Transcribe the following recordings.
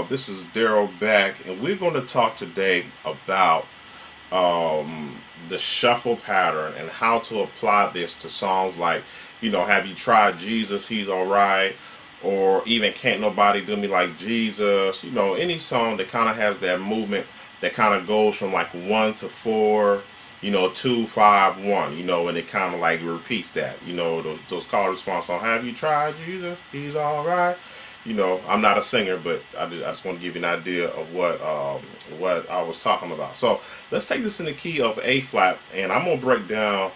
This is Daryl back, and we're going to talk today about the shuffle pattern and how to apply this to songs like, Have You Tried Jesus? He's Alright, or even Can't Nobody Do Me Like Jesus. Any song that kind of has that movement that kind of goes from like 1 to 4, 2, 5, 1, and it kind of like repeats that, those call response on Have You Tried Jesus? He's Alright. I'm not a singer, but I just want to give you an idea of what I was talking about. So let's take this in the key of A flat, and I'm gonna break down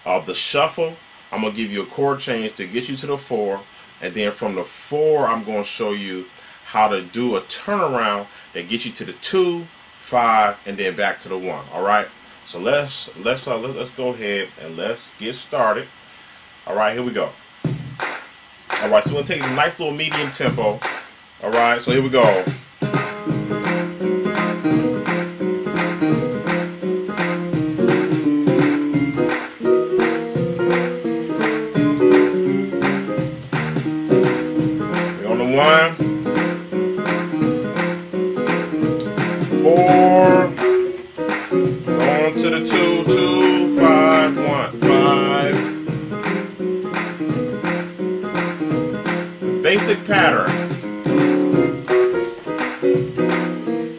the shuffle. I'm gonna give you a chord change to get you to the 4, and then from the 4, I'm gonna show you how to do a turnaround that gets you to the 2, 5, and then back to the 1. All right. So let's go ahead and let's get started. All right, here we go. Alright, so we're going to take a nice little medium tempo. Alright, so here we go. We're on the 1, 4, going to the 2, 2, 5, 1, 5. Basic pattern,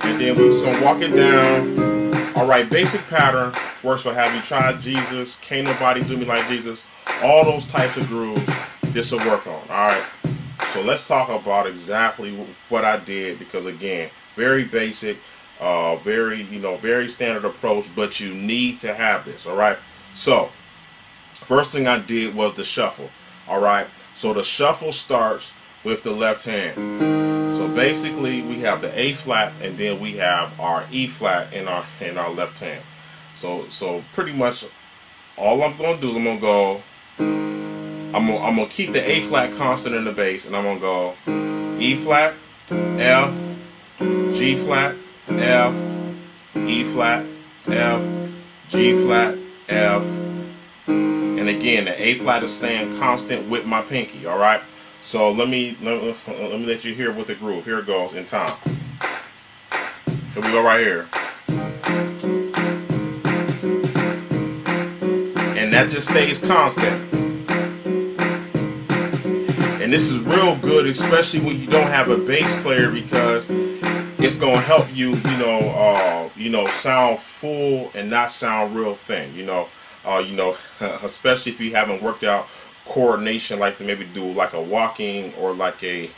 and then we're just gonna walk it down. All right, basic pattern works for Have You Tried Jesus, Can't Nobody Do Me Like Jesus, all those types of grooves. This will work on. All right, so let's talk about exactly what I did, because again, very basic, very standard approach, but you need to have this. All right, so first thing I did was the shuffle. All right, so the shuffle starts with the left hand. So basically we have the A flat, and then we have our E flat in our left hand. So pretty much all I'm gonna do is I'm gonna keep the A flat constant in the bass, and I'm gonna go E flat, F, G flat, F, E flat, F, G flat, F, and again the A flat is staying constant with my pinky. All right. So let me let you hear with the groove. Here it goes in time. Here we go right here. And that just stays constant. And this is real good, especially when you don't have a bass player, because it's gonna help you, sound full and not sound real thin. Especially if you haven't worked out coordination, like to maybe do like a walking or like a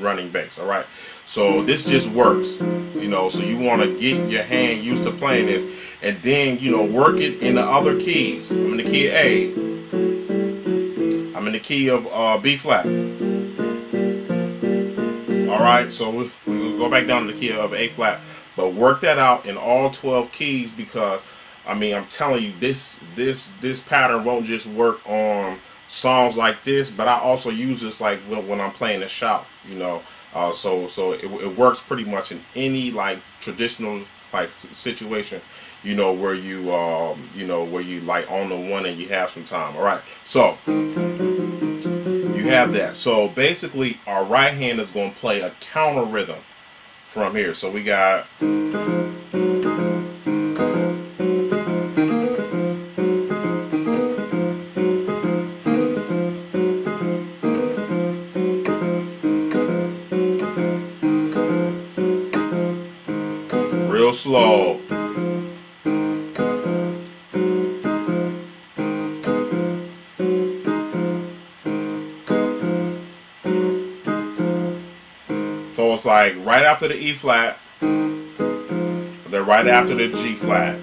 running bass. All right, so this just works, so you want to get your hand used to playing this, and then work it in the other keys. I'm in the key of A, I'm in the key of B flat. All right, so we'll go back down to the key of A flat, but work that out in all 12 keys, because I'm telling you, this pattern won't just work on songs like this, but I also use this like when I'm playing the shout, so it works pretty much in any like traditional like situation, where you where you like on the 1 and you have some time. All right, so you have that. So basically our right hand is going to play a counter rhythm from here. So we got real slow. So it's like right after the E flat, then right after the G flat.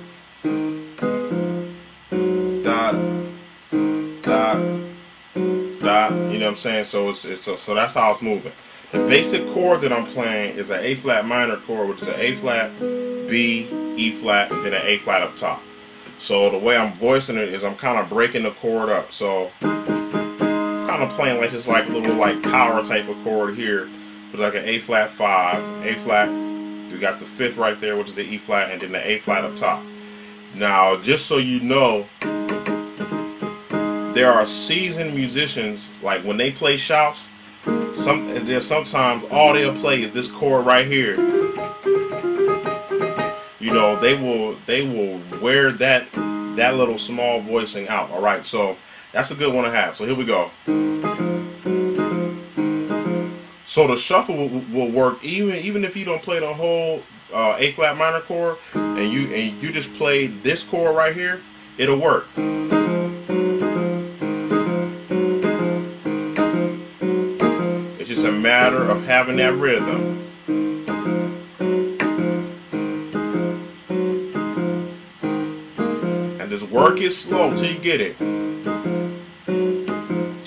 Dot, dot, dot. You know what I'm saying? So so that's how it's moving. The basic chord that I'm playing is an A flat minor chord, which is an A flat, B, E flat, and then an A flat up top. So the way I'm voicing it is I'm kind of breaking the chord up. So kind of playing like this, like a little like power type of chord here, with like an A flat 5, A flat. We got the 5th right there, which is the E flat, and then the A flat up top. Now, just so you know, there are seasoned musicians, like when they play shouts, There's sometimes all they'll play is this chord right here. You know, they will wear that little small voicing out. All right, so that's a good one to have. So here we go. So the shuffle will work even if you don't play the whole A flat minor chord, and you just play this chord right here, it'll work. It's just a matter of having that rhythm. And just work it slow till you get it.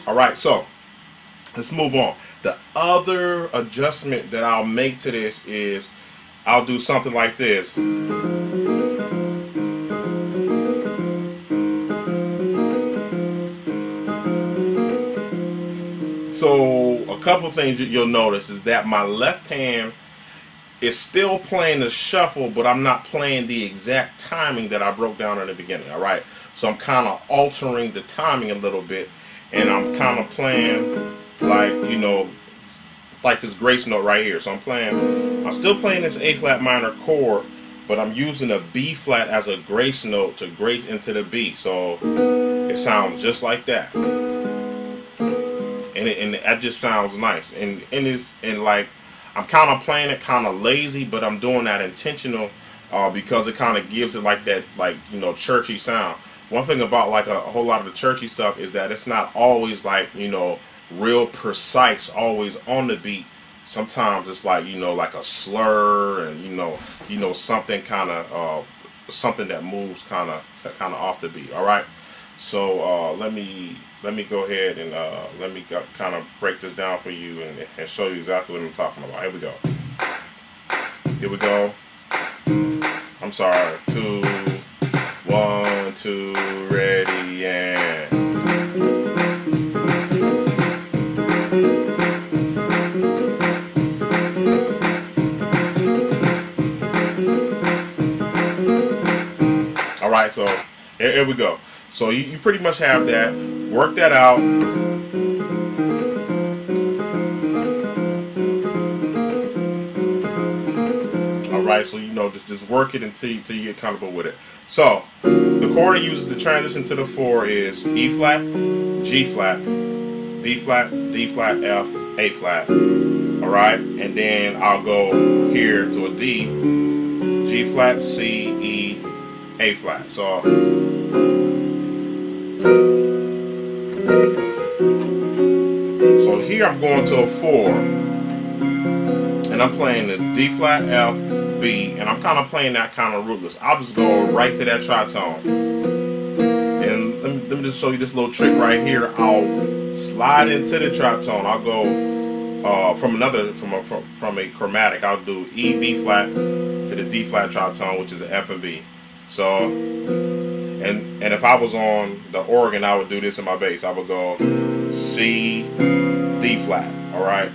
Alright, so let's move on. The other adjustment that I'll make to this is I'll do something like this. So a couple things you'll notice is that my left hand is still playing the shuffle, but I'm not playing the exact timing that I broke down in the beginning. All right, so I'm kind of altering the timing a little bit, and I'm kind of playing like, you know, like this grace note right here. So I'm still playing this A flat minor chord, but I'm using a B flat as a grace note to grace into the B. So it sounds just like that. And that just sounds nice, and like I'm kind of playing it kind of lazy, but I'm doing that intentional because it kind of gives it like that, like, you know, churchy sound. One thing about like a whole lot of the churchy stuff is that it's not always like, you know, real precise, always on the beat. Sometimes it's like, you know, like a slur, and you know something kind of something that moves kind of off the beat. All right, so let me go ahead and let me kind of break this down for you and show you exactly what I'm talking about. Here we go. Here we go. I'm sorry. 2, 1, 2, ready, and. All right, so here we go. So you pretty much have that. Work that out. Alright, so you know, just work it until you get comfortable with it. So the chord it uses to transition to the 4 is E flat, G flat, B flat, D flat, F, A flat. Alright, and then I'll go here to a D, G flat, C, E, A flat. So here I'm going to a 4, and I'm playing the D flat, F, B, and I'm kind of playing that kind of rootless. I'll just go right to that tritone, and let me just show you this little trick right here. I'll slide into the tritone. I'll go from a chromatic. I'll do E, B flat to the D flat tritone, which is an F and B. So, and if I was on the organ, I would do this in my bass. I would go C, D flat. All right.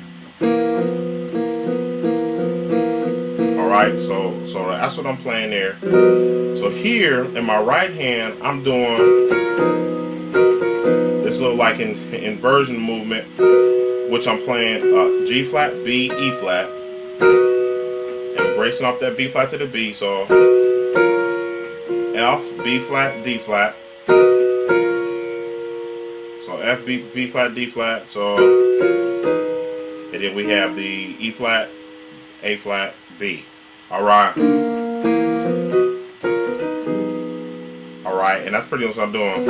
All right. So that's what I'm playing there. So here in my right hand, I'm doing this little like inversion movement, which I'm playing G flat, B, E flat, and bracing off that B flat to the B. So F, B flat, D flat. So F, B flat, D flat. So, and then we have the E flat, A flat, B. All right. All right, and that's pretty much what I'm doing.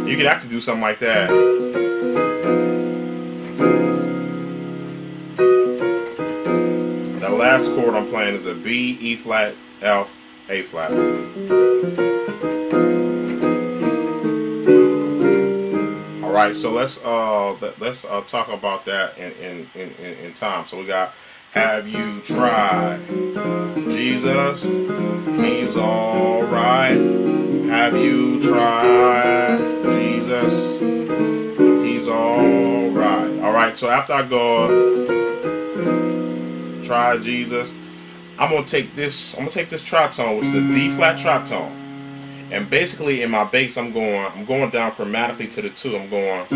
You can actually do something like that. The last chord I'm playing is a B, E flat, F, A flat. All right, so let's talk about that in time. So we got have you tried Jesus? He's all right. Have you tried Jesus? He's all right. All right. So after I go try Jesus, I'm gonna take this tritone, which is a D flat tritone, And basically in my bass I'm going down chromatically to the 2. I'm going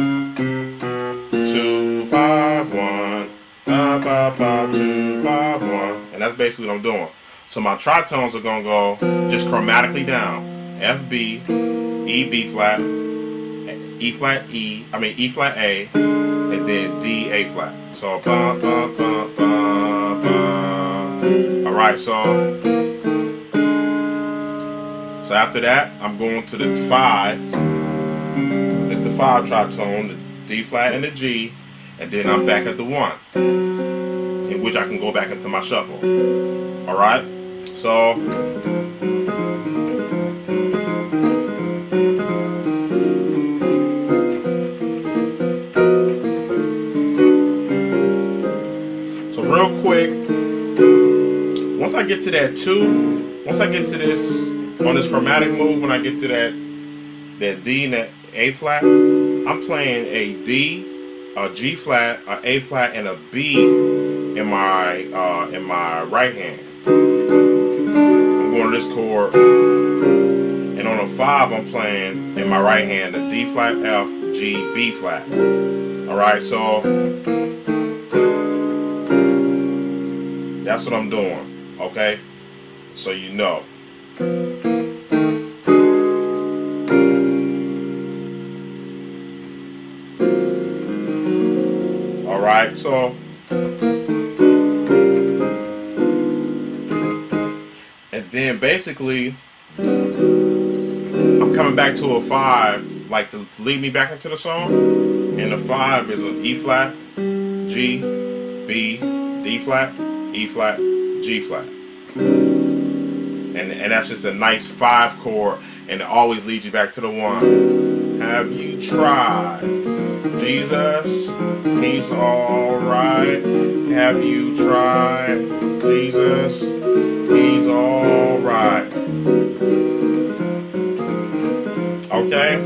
2 5 1 5 5 5 2 5 1, and that's basically what I'm doing. So my tritones are gonna go just chromatically down: F B, E B flat, E flat E, E flat A, and then D A flat. So ba ba ba ba ba. All right, so after that I'm going to the 5. It's the 5 tritone, the D flat and the G, and then I'm back at the 1, in which I can go back into my shuffle. All right, so real quick, once I get to that 2, once I get to this on this chromatic move, when I get to that D and that A flat, I'm playing a D, a G flat, a A flat, and a B in my right hand. I'm going to this chord, and on a 5 I'm playing in my right hand a D flat, F, G, B flat. All right, so that's what I'm doing. Okay, so you know. Alright, so and then basically I'm coming back to a 5, like to lead me back into the song. And the 5 is an E flat, G, B, D flat, E flat, G flat. And that's just a nice 5 chord, and it always leads you back to the 1. Have you tried Jesus? He's alright. Have you tried Jesus? He's alright. Okay?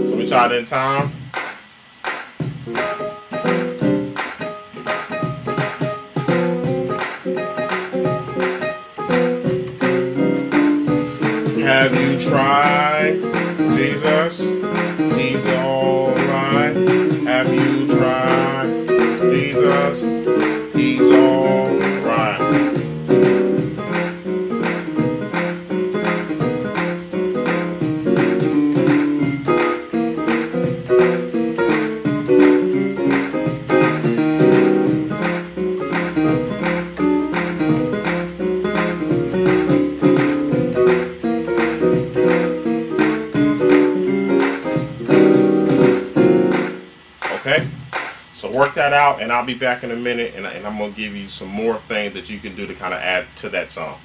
So we tried in time. Have you tried Jesus? He's alright. Have you tried Jesus? He's alright. Okay, so work that out, and I'll be back in a minute, and I'm going to give you some more things that you can do to kind of add to that song.